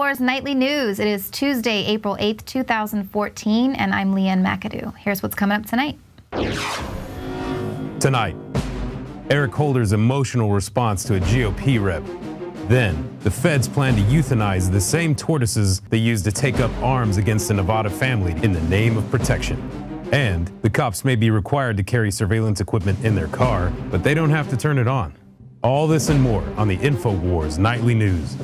Infowars Nightly News. It is Tuesday, April 8th, 2014, and I'm Leanne McAdoo. Here's what's coming up tonight. Tonight, Eric Holder's emotional response to a GOP rep. Then, the feds plan to euthanize the same tortoises they used to take up arms against a Nevada family in the name of protection. And the cops may be required to carry surveillance equipment in their car, but they don't have to turn it on. All this and more on the Infowars Nightly News.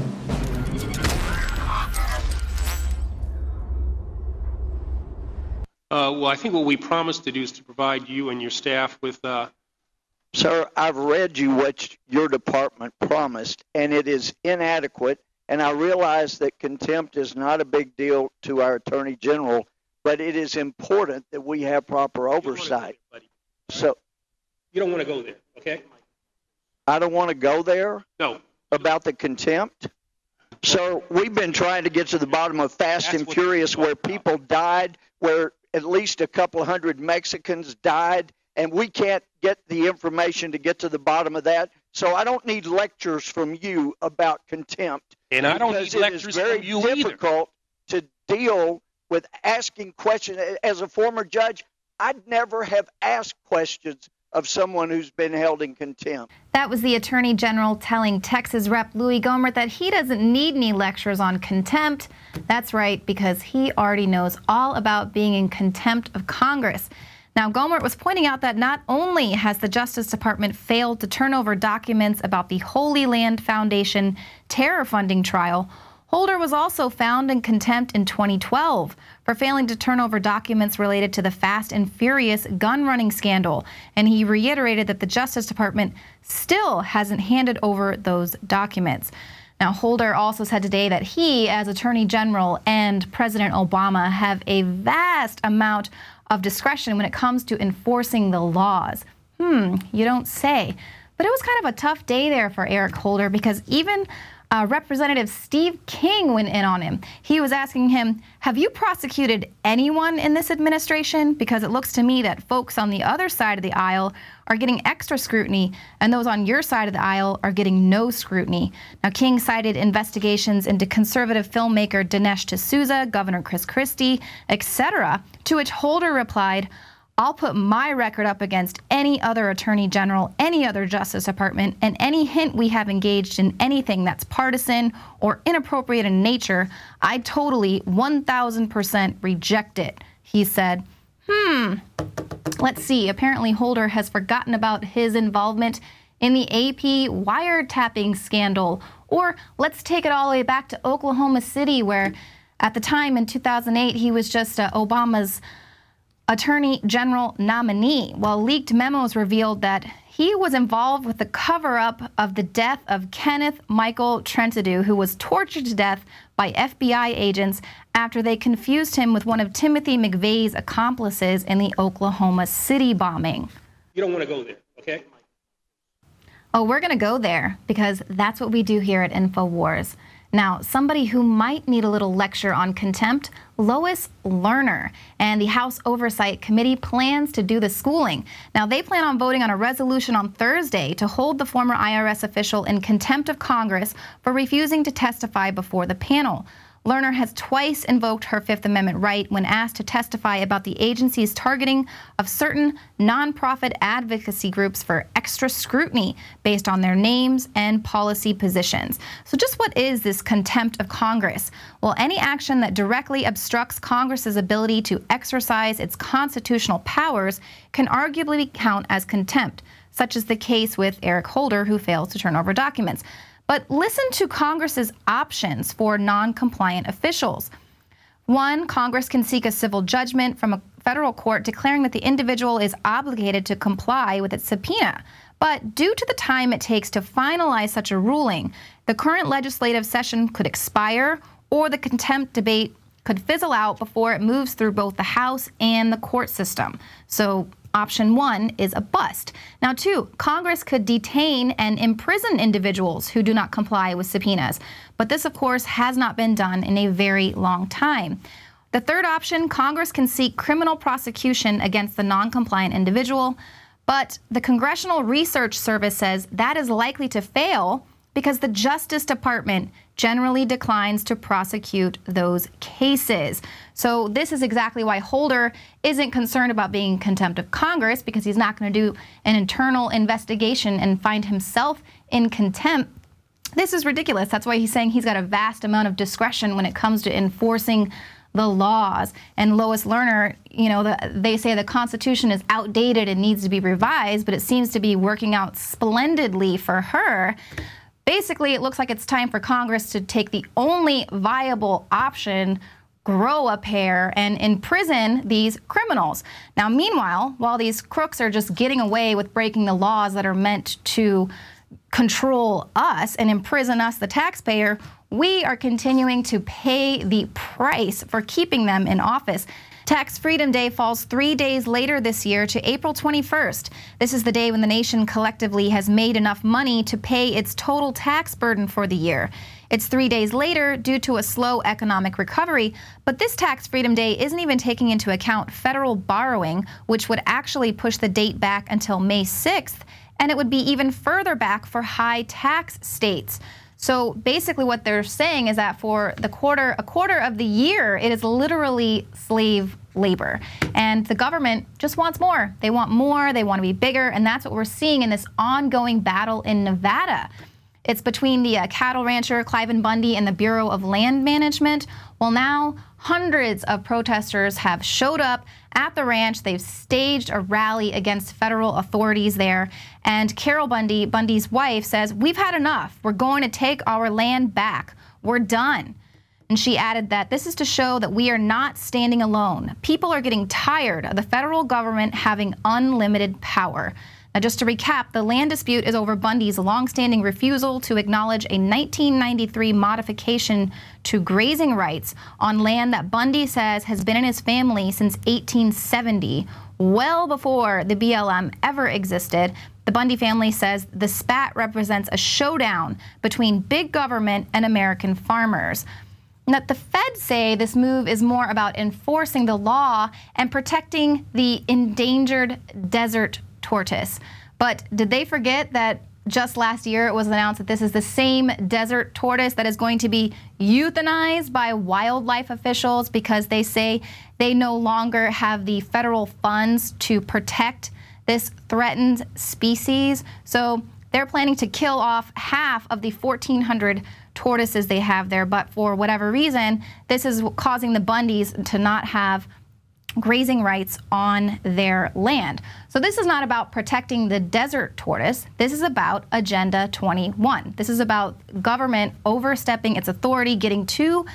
Well, I think what we promised to do is to provide you and your staff with... Sir, I've read you what your department promised, and it is inadequate. And I realize that contempt is not a big deal to our Attorney General, but it is important that we have proper oversight. So you don't want to go there, okay? I don't want to go there? No. About the contempt? So we've been trying to get to the bottom of Fast and Furious where people died, where at least a couple hundred Mexicans died, and we can't get the information to get to the bottom of that. So I don't need lectures from you about contempt. And I don't need lectures from you either. It is very difficult to deal with asking questions. As a former judge, I'd never have asked questions of someone who's been held in contempt. That was the Attorney General telling Texas Rep. Louis Gohmert that he doesn't need any lectures on contempt. That's right, because he already knows all about being in contempt of Congress. Now, Gohmert was pointing out that not only has the Justice Department failed to turn over documents about the Holy Land Foundation terror funding trial, Holder was also found in contempt in 2012 for failing to turn over documents related to the Fast and Furious gun running scandal, and he reiterated that the Justice Department still hasn't handed over those documents. Now, Holder also said today that he, as Attorney General, and President Obama have a vast amount of discretion when it comes to enforcing the laws. You don't say. But it was kind of a tough day there for Eric Holder, because even Representative Steve King went in on him. He was asking him, have you prosecuted anyone in this administration? Because it looks to me that folks on the other side of the aisle are getting extra scrutiny, and those on your side of the aisle are getting no scrutiny. Now, King cited investigations into conservative filmmaker Dinesh D'Souza, Governor Chris Christie, etc., to which Holder replied, I'll put my record up against any other Attorney General, any other Justice Department, and any hint we have engaged in anything that's partisan or inappropriate in nature, I totally 1,000% reject it, he said. Let's see. Apparently, Holder has forgotten about his involvement in the AP wiretapping scandal. Or let's take it all the way back to Oklahoma City, where at the time in 2008, he was just Obama's Attorney General nominee. Well, leaked memos revealed that he was involved with the cover-up of the death of Kenneth Michael Trentadue, who was tortured to death by FBI agents after they confused him with one of Timothy McVeigh's accomplices in the Oklahoma City bombing. You don't want to go there, okay? Oh, we're going to go there because that's what we do here at Infowars. Now, somebody who might need a little lecture on contempt, Lois Lerner, and the House Oversight Committee plans to do the schooling. Now, they plan on voting on a resolution on Thursday to hold the former IRS official in contempt of Congress for refusing to testify before the panel. Lerner has twice invoked her Fifth Amendment right when asked to testify about the agency's targeting of certain nonprofit advocacy groups for extra scrutiny based on their names and policy positions. So just what is this contempt of Congress? Well, any action that directly obstructs Congress's ability to exercise its constitutional powers can arguably count as contempt, such as the case with Eric Holder, who fails to turn over documents. But listen to Congress's options for non-compliant officials. One, Congress can seek a civil judgment from a federal court declaring that the individual is obligated to comply with its subpoena. But due to the time it takes to finalize such a ruling, the current legislative session could expire, or the contempt debate could fizzle out before it moves through both the House and the court system. So option one is a bust. Now, two, Congress could detain and imprison individuals who do not comply with subpoenas. But this, of course, has not been done in a very long time. The third option, Congress can seek criminal prosecution against the non-compliant individual. But the Congressional Research Service says that is likely to fail because the Justice Department generally declines to prosecute those cases. So this is exactly why Holder isn't concerned about being in contempt of Congress, because he's not going to do an internal investigation and find himself in contempt. This is ridiculous. That's why he's saying he's got a vast amount of discretion when it comes to enforcing the laws. And Lois Lerner, you know, they say the Constitution is outdated and needs to be revised, but it seems to be working out splendidly for her. Basically, it looks like it's time for Congress to take the only viable option, grow a pair, and imprison these criminals. Now, meanwhile, while these crooks are just getting away with breaking the laws that are meant to control us and imprison us, the taxpayer, we are continuing to pay the price for keeping them in office. Tax Freedom Day falls 3 days later this year to April 21st. This is the day when the nation collectively has made enough money to pay its total tax burden for the year. It's 3 days later due to a slow economic recovery, but this Tax Freedom Day isn't even taking into account federal borrowing, which would actually push the date back until May 6th, and it would be even further back for high tax states. So basically what they're saying is that for a quarter of the year, it is literally slave labor. And the government just wants more. They want more, they want to be bigger, and that's what we're seeing in this ongoing battle in Nevada. It's between the cattle rancher Cliven Bundy and the Bureau of Land Management. Well, now hundreds of protesters have showed up at the ranch. They've staged a rally against federal authorities there. And Carol Bundy, Bundy's wife, says, "We've had enough. We're going to take our land back. We're done." And she added that this is to show that we are not standing alone. People are getting tired of the federal government having unlimited power. Now, just to recap, the land dispute is over Bundy's longstanding refusal to acknowledge a 1993 modification to grazing rights on land that Bundy says has been in his family since 1870, well before the BLM ever existed. The Bundy family says the spat represents a showdown between big government and American farmers. Now, the feds say this move is more about enforcing the law and protecting the endangered desert tortoise. But did they forget that just last year it was announced that this is the same desert tortoise that is going to be euthanized by wildlife officials because they say they no longer have the federal funds to protect this threatened species? So they're planning to kill off half of the 1,400 tortoises they have there, but for whatever reason, this is causing the Bundys to not have grazing rights on their land. So this is not about protecting the desert tortoise. This is about Agenda 21. This is about government overstepping its authority, getting too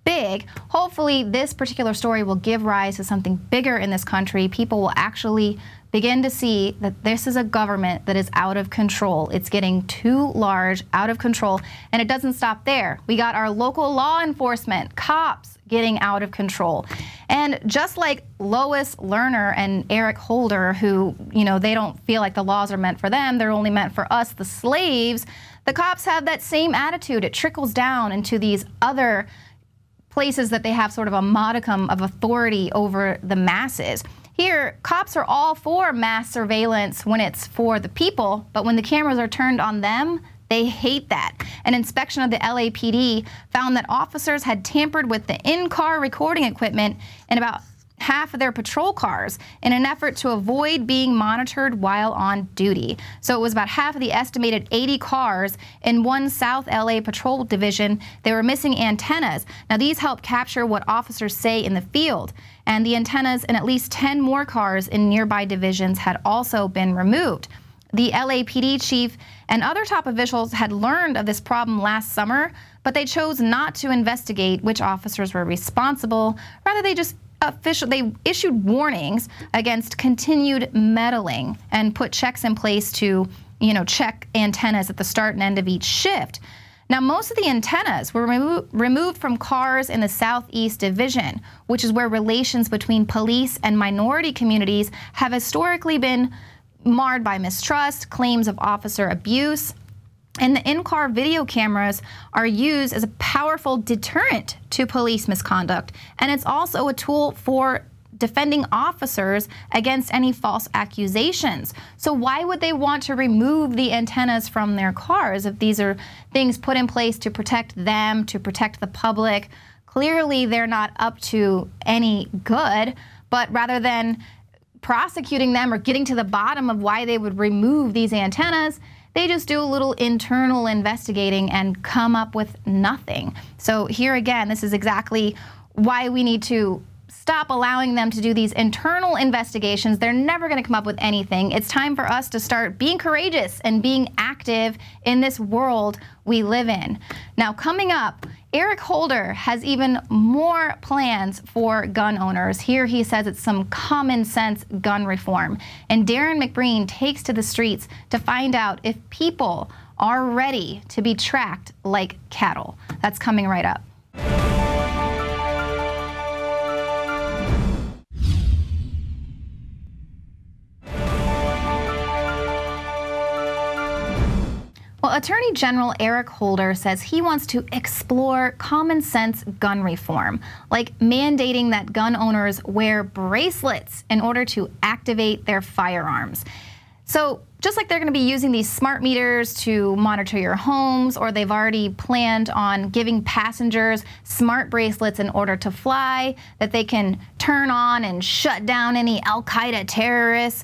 big. Hopefully this particular story will give rise to something bigger in this country. People will actually begin to see that this is a government that is out of control. It's getting too large, out of control, and it doesn't stop there. We got our local law enforcement, cops, getting out of control. And just like Lois Lerner and Eric Holder, who, you know, they don't feel like the laws are meant for them, they're only meant for us, the slaves, the cops have that same attitude. It trickles down into these other places that they have sort of a modicum of authority over the masses. Here, cops are all for mass surveillance when it's for the people, but when the cameras are turned on them, they hate that. An inspection of the LAPD found that officers had tampered with the in-car recording equipment in about half of their patrol cars in an effort to avoid being monitored while on duty. So it was about half of the estimated 80 cars in one South LA patrol division. They were missing antennas. Now these help capture what officers say in the field. And the antennas in at least 10 more cars in nearby divisions had also been removed. The LAPD chief and other top officials had learned of this problem last summer, but they chose not to investigate which officers were responsible. Rather, they issued warnings against continued meddling and put checks in place to, check antennas at the start and end of each shift. Now, most of the antennas were removed from cars in the Southeast Division, which is where relations between police and minority communities have historically been marred by mistrust, claims of officer abuse, and the in-car video cameras are used as a powerful deterrent to police misconduct, and it's also a tool for defending officers against any false accusations. So why would they want to remove the antennas from their cars if these are things put in place to protect them, to protect the public? Clearly, they're not up to any good, but rather than prosecuting them or getting to the bottom of why they would remove these antennas, they just do a little internal investigating and come up with nothing. So here again, this is exactly why we need to stop allowing them to do these internal investigations. They're never going to come up with anything. It's time for us to start being courageous and being active in this world we live in. Now, coming up, Eric Holder has even more plans for gun owners. Here he says it's some common sense gun reform. And Darren McBreen takes to the streets to find out if people are ready to be tracked like cattle. That's coming right up. Well, Attorney General Eric Holder says he wants to explore common sense gun reform, like mandating that gun owners wear bracelets in order to activate their firearms. So just like they're going to be using these smart meters to monitor your homes, or they've already planned on giving passengers smart bracelets in order to fly, that they can turn on and shut down any Al-Qaeda terrorists.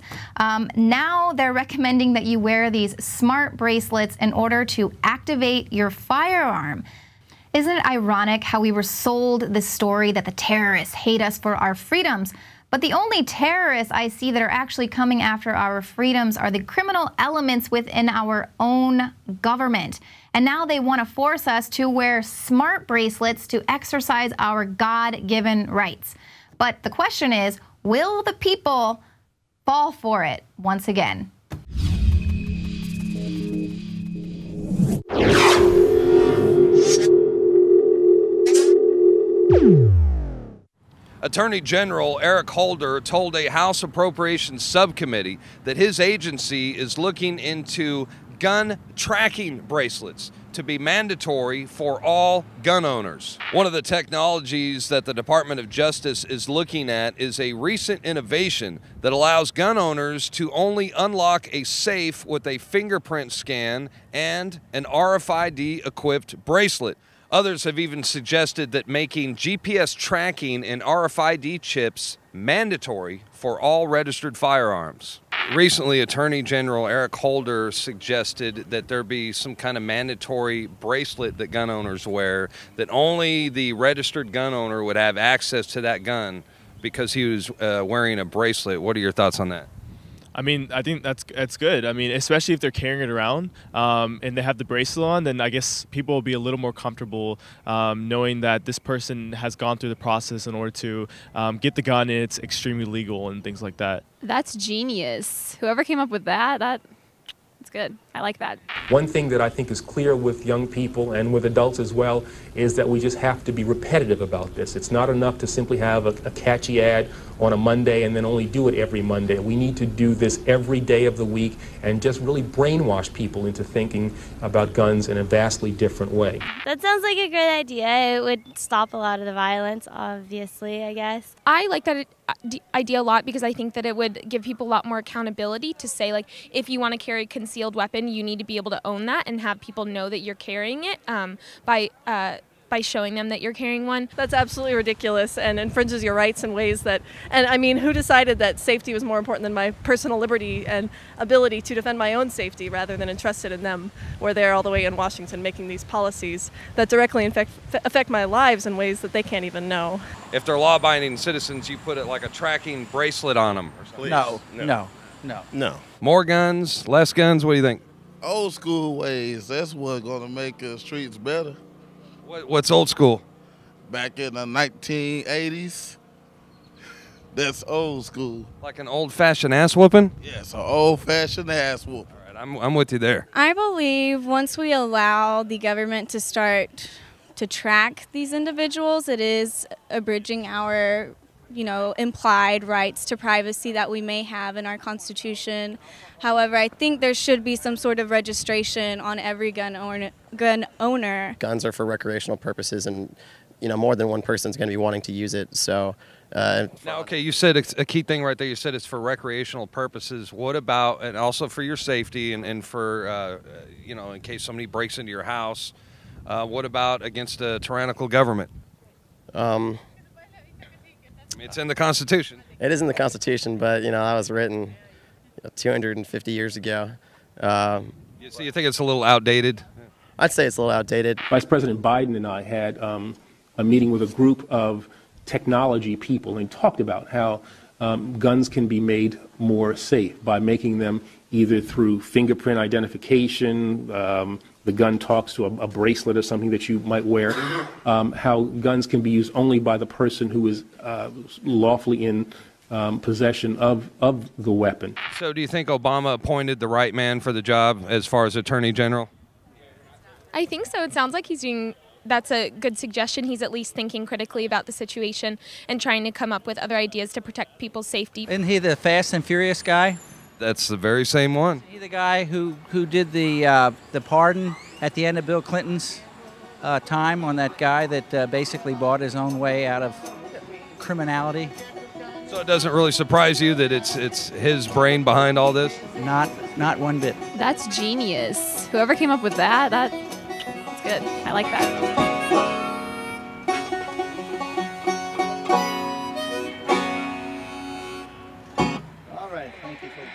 Now they're recommending that you wear these smart bracelets in order to activate your firearm. Isn't it ironic how we were sold this story that the terrorists hate us for our freedoms? But the only terrorists I see that are actually coming after our freedoms are the criminal elements within our own government. And now they want to force us to wear smart bracelets to exercise our God-given rights. But the question is, will the people fall for it once again? Attorney General Eric Holder told a House Appropriations Subcommittee that his agency is looking into gun tracking bracelets to be mandatory for all gun owners. One of the technologies that the Department of Justice is looking at is a recent innovation that allows gun owners to only unlock a safe with a fingerprint scan and an RFID-equipped bracelet. Others have even suggested that making GPS tracking and RFID chips mandatory for all registered firearms. Recently, Attorney General Eric Holder suggested that there be some kind of mandatory bracelet that gun owners wear, that only the registered gun owner would have access to that gun because he was wearing a bracelet. What are your thoughts on that? I mean, I think that's good. I mean, especially if they're carrying it around and they have the bracelet on, then I guess people will be a little more comfortable knowing that this person has gone through the process in order to get the gun and it's extremely legal and things like that. That's genius. Whoever came up with that, that's good. I like that. One thing that I think is clear with young people and with adults as well is that we just have to be repetitive about this. It's not enough to simply have a catchy ad on a Monday and then only do it every Monday. We need to do this every day of the week and just really brainwash people into thinking about guns in a vastly different way. That sounds like a great idea. It would stop a lot of the violence, obviously, I guess. I like that idea a lot because I think that it would give people a lot more accountability to say, like, if you want to carry a concealed weapon, you need to be able to own that and have people know that you're carrying it by showing them that you're carrying one. That's absolutely ridiculous and infringes your rights in ways that, and I mean, who decided that safety was more important than my personal liberty and ability to defend my own safety rather than entrusted in them, where they're all the way in Washington making these policies that directly affect my lives in ways that they can't even know. If they're law-abiding citizens, you put it like a tracking bracelet on them or something. No. More guns, less guns, what do you think? Old school ways, that's what's going to make the streets better. What's old school? Back in the 1980s, that's old school. Like an old-fashioned ass whooping? Yes, an old-fashioned ass whooping. All right, I'm with you there. I believe once we allow the government to start to track these individuals, it is abridging our implied rights to privacy that we may have in our Constitution. However, I think there should be some sort of registration on every gun owner. Guns are for recreational purposes, and more than one person's going to be wanting to use it. So. Now, okay, you said a key thing right there. You said it's for recreational purposes. What about, and also for your safety and for, in case somebody breaks into your house, what about against a tyrannical government? It's in the Constitution. It is in the Constitution, but, that was written 250 years ago. So you think it's a little outdated? I'd say it's a little outdated. Vice President Biden and I had a meeting with a group of technology people and talked about how guns can be made more safe by making them either through fingerprint identification, the gun talks to a bracelet or something that you might wear, how guns can be used only by the person who is lawfully in possession of the weapon. So do you think Obama appointed the right man for the job as far as Attorney General? I think so. It sounds like that's a good suggestion. He's at least thinking critically about the situation and trying to come up with other ideas to protect people's safety. Isn't he the Fast and Furious guy? That's the very same one. Isn't he the guy who did the pardon at the end of Bill Clinton's time on that guy that basically bought his own way out of criminality? So it doesn't really surprise you that it's his brain behind all this? Not one bit. That's genius. Whoever came up with that's good. I like that. All right, thank you, folks.